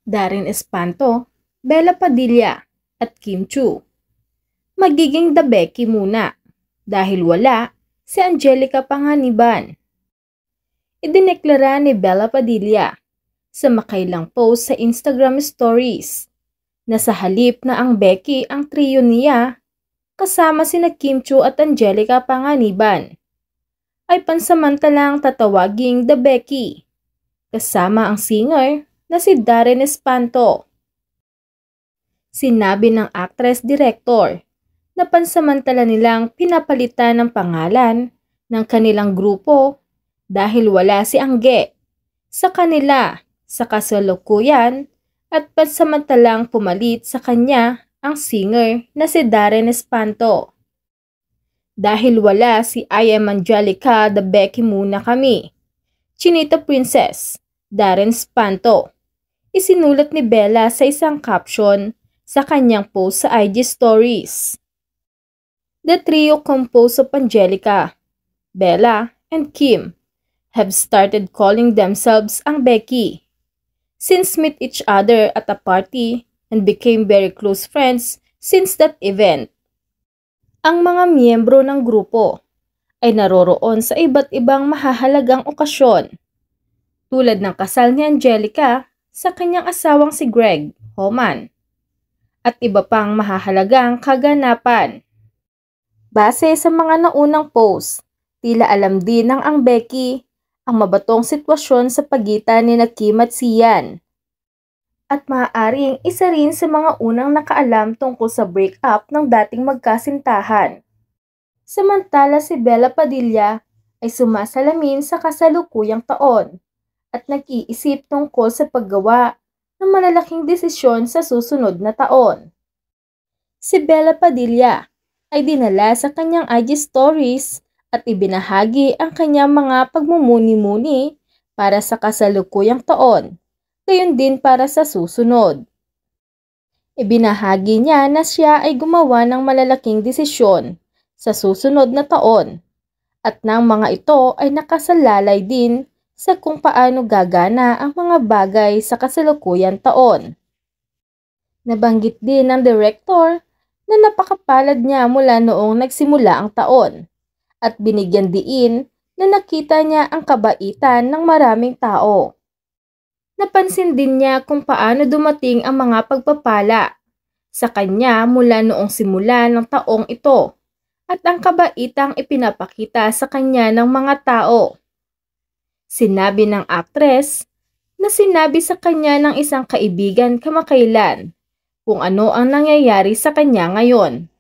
Darren Espanto, Bella Padilla, at Kim Chu. Magiging The Becky muna dahil wala si Angelica Panganiban. Idineklara ni Bella Padilla sa makailang post sa Instagram stories na sa halip na ang Becky ang trio niya kasama sina Kim Chu at Angelica Panganiban ay pansamantalang tatawaging The Becky kasama ang singer na si Darren Espanto. Sinabi ng actress-director na pansamantala nilang pinapalitan ng pangalan ng kanilang grupo dahil wala si Angge sa kanila sa kasalukuyan at pansamantalang pumalit sa kanya ang singer na si Darren Espanto. Dahil wala si I Am Angelica, The Becky muna kami. Chinita Princess, Darren Espanto. Isinulat ni Bella sa isang caption sa kanyang post sa IG stories. The trio composed of Angelica, Bella, and Kim have started calling themselves ang Becky since meet each other at a party and became very close friends since that event. Ang mga miyembro ng grupo ay naroroon sa iba't ibang mahahalagang okasyon tulad ng kasal ni Angelica sa kanyang asawang si Greg Homan at iba pang mahahalagang kaganapan. Base sa mga naunang post, tila alam din ng ang Becky ang mabatong sitwasyon sa pagitan ni Kim at Sian. At maaaring isa rin sa mga unang nakaalam tungkol sa breakup ng dating magkasintahan. Samantala si Bella Padilla ay sumasalamin sa kasalukuyang taon at nag-iisip tungkol sa paggawa ng malalaking desisyon sa susunod na taon. Si Bella Padilla ay dinala sa kanyang IG stories at ibinahagi ang kanyang mga pagmumuni-muni para sa kasalukuyang taon, gayon din para sa susunod. Ibinahagi niya na siya ay gumawa ng malalaking desisyon sa susunod na taon at nang mga ito ay nakasalalay din sa kung paano gagana ang mga bagay sa kasalukuyang taon. Nabanggit din ng director na napakapalad niya mula noong nagsimula ang taon at binigyan diin na nakita niya ang kabaitan ng maraming tao. Napansin din niya kung paano dumating ang mga pagpapala sa kanya mula noong simula ng taong ito at ang kabaitang ipinapakita sa kanya ng mga tao. Sinabi ng actress na sinabi sa kanya ng isang kaibigan kamakailan kung ano ang nangyayari sa kanya ngayon.